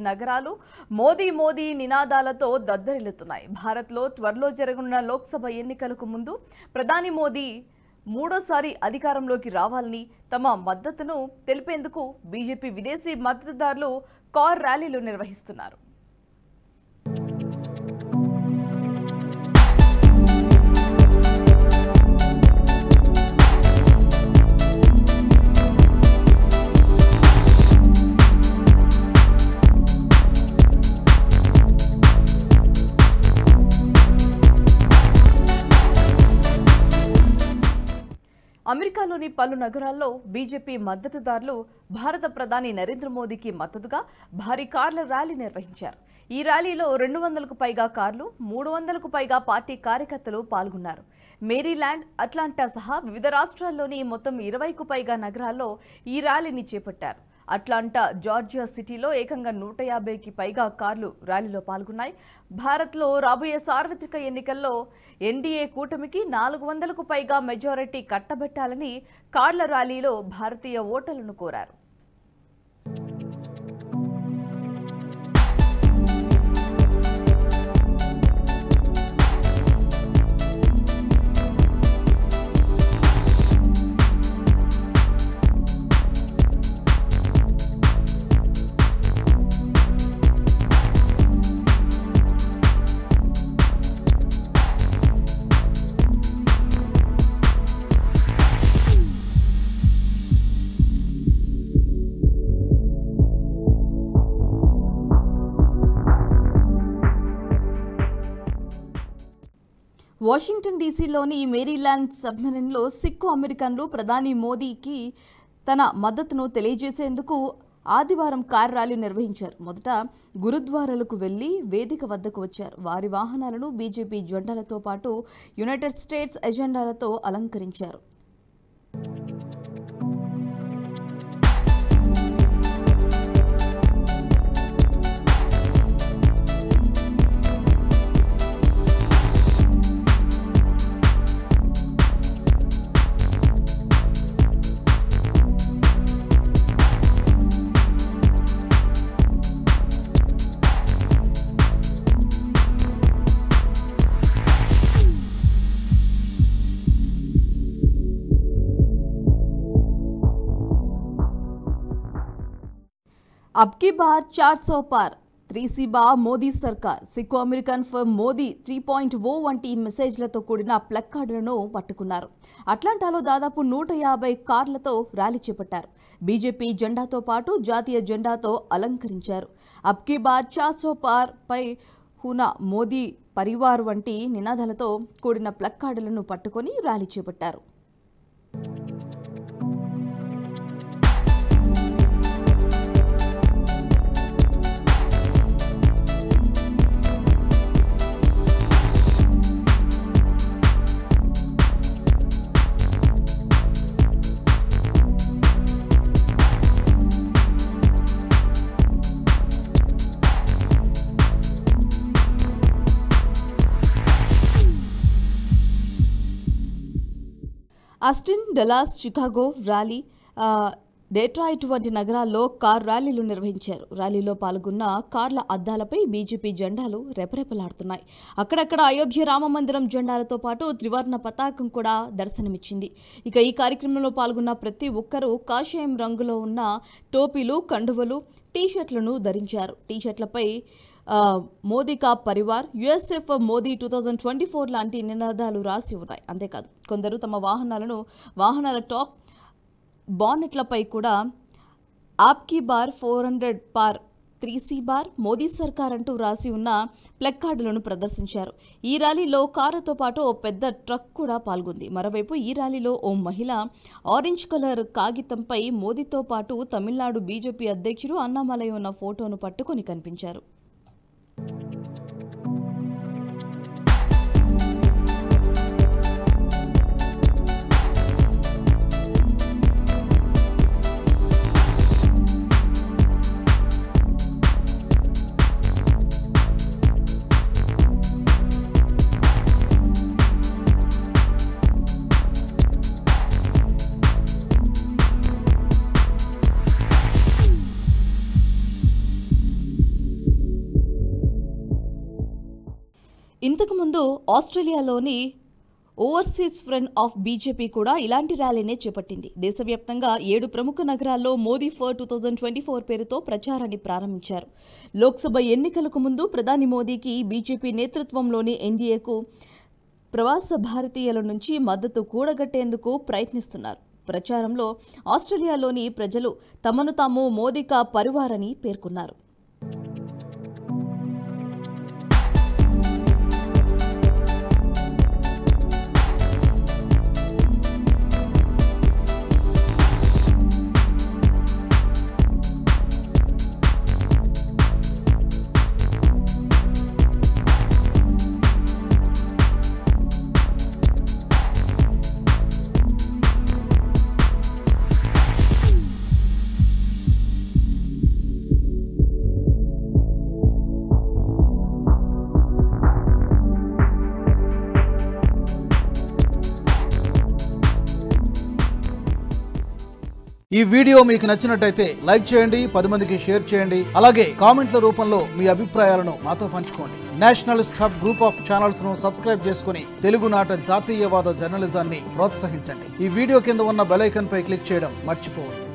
నగరాలు మోదీ మోదీ నినాదాలతో దద్దరిల్లుతున్నాయి. భారత్లో త్వరలో జరగనున్న లోక్సభ ఎన్నికలకు ముందు ప్రధాని మోదీ మూడోసారి అధికారంలోకి రావాలని తమ మద్దతును తెలిపేందుకు బీజేపీ విదేశీ మద్దతుదారులు కార్ ర్యాలీలు నిర్వహిస్తున్నారు. అమెరికాలోని పలు నగరాల్లో బీజేపీ మద్దతుదారులు భారత ప్రధాని నరేంద్ర మోదీకి మద్దతుగా భారీ కార్ల ర్యాలీ నిర్వహించారు. ఈ ర్యాలీలో 200కు పైగా కార్లు, 300కు పైగా పార్టీ కార్యకర్తలు పాల్గొన్నారు. మేరీల్యాండ్, అట్లాంటా సహా వివిధ రాష్ట్రాల్లోని మొత్తం 20కు పైగా నగరాల్లో ఈ ర్యాలీని చేపట్టారు. అట్లాంటా, జార్జియా సిటీలో ఏకంగా 150కి పైగా కార్లు ర్యాలీలో పాల్గొన్నాయి. భారత్లో రాబోయే సార్వత్రిక ఎన్నికల్లో ఎన్డీఏ కూటమికి 400కు పైగా మెజారిటీ కట్టబెట్టాలని కార్ల ర్యాలీలో భారతీయ ఓటర్లను కోరారు. వాషింగ్టన్ డీసీలోని మేరీల్యాండ్ సబ్మెరీన్లో సిక్కు అమెరికన్లు ప్రధాని మోదీకి తన మద్దతును తెలియజేసేందుకు ఆదివారం కార్ ర్యాలీ నిర్వహించారు. మొదట గురుద్వారాలకు వెళ్లి వేదిక వద్దకు వచ్చారు. వారి వాహనాలను బీజేపీ జెండాలతో పాటు యునైటెడ్ స్టేట్స్ ఎజెండాలతో అలంకరించారు. अब की बार 400 पार 3C बा మోదీ సర్కార్ సిక్కు అమెరికన్ ఫర్ మోదీ 3.0 వంటి మెసేజ్లతో కూడిన ప్లక్కార్డులను పట్టుకున్నారు. అట్లాంటాలో దాదాపు 150 కార్లతో ర్యాలీ చేపట్టారు. బీజేపీ జెండాతో పాటు జాతీయ జెండాతో అలంకరించారు. అబ్ కీ బార్ 400 పార్ పై హునా మోదీ పరివార్ వంటి నినాదాలతో కూడిన ప్లక్కార్డులను పట్టుకొని ర్యాలీ చేపట్టారు. Austin, Dallas, Chicago, rally, Detroit వంటి నగరాల్లో కార్ ర్యాలీలు నిర్వహించారు. ర్యాలీలో పాల్గొన్న కార్ల అద్దాలపై బీజేపీ జెండాలు రెపరెపలాడుతున్నాయి. అక్కడక్కడ అయోధ్య రామమందిరం జెండాలతో పాటు త్రివర్ణ పతాకం కూడా దర్శనమిచ్చింది. ఇక ఈ కార్యక్రమంలో పాల్గొన్న ప్రతి ఒక్కరూ కాషాయం రంగులో ఉన్న టోపీలు, కండువలు, టీషర్ట్లను ధరించారు. టీషర్ట్లపై మోదీ కా పరివార్, యుఎస్ఎఫ్ మోదీ 2024 లాంటి నినాదాలు రాసి ఉన్నాయి. అంతేకాదు కొందరు తమ వాహనాల టాప్ బానెట్లపై కూడా ఆప్కీ బార్ 400 పార్ 3C బార్ మోదీ సర్కార్ అంటూ రాసి ఉన్న ప్లక్కార్డులను ప్రదర్శించారు. ఈ ర్యాలీలో కారుతో పాటు ఓ పెద్ద ట్రక్ కూడా పాల్గొంది. మరోవైపు ఈ ర్యాలీలో ఓ మహిళ ఆరెంజ్ కలర్ కాగితంపై మోదీతో పాటు తమిళనాడు బీజేపీ అధ్యక్షుడు అన్నామలై ఉన్న ఫోటోను పట్టుకొని కనిపించారు. ఇంతకుముందు ఆస్ట్రేలియాలోని ఓవర్సీస్ ఫ్రంట్ ఆఫ్ బీజేపీ కూడా ఇలాంటి ర్యాలీనే చేపట్టింది. దేశవ్యాప్తంగా 7 ప్రముఖ నగరాల్లో మోదీ ఫర్ 2024 పేరుతో ప్రచారాన్ని ప్రారంభించారు. లోక్సభ ఎన్నికలకు ముందు ప్రధాని మోదీకి బీజేపీ నేతృత్వంలోని ఎన్డీఏకు ప్రవాస భారతీయుల నుంచి మద్దతు కూడగట్టేందుకు ప్రయత్నిస్తున్నారు. ప్రచారంలో ఆస్ట్రేలియాలోని ప్రజలు తమను తాము మోదీ కా పరివార్ అని పేర్కొన్నారు. ఈ వీడియో మీకు నచ్చినట్టయితే లైక్ చేయండి, 10 మందికి షేర్ చేయండి. అలాగే కామెంట్ల రూపంలో మీ అభిప్రాయాలను మాతో పంచుకోండి. Nationalist hub group of channels ను సబ్స్క్రైబ్ చేసుకుని తెలుగునాట జాతీయవాద జర్నలిజాన్ని ప్రోత్సహించండి. ఈ వీడియో కింద ఉన్న బెల్ ఐకాన్ పై క్లిక్ చేయడం మర్చిపోవద్దు.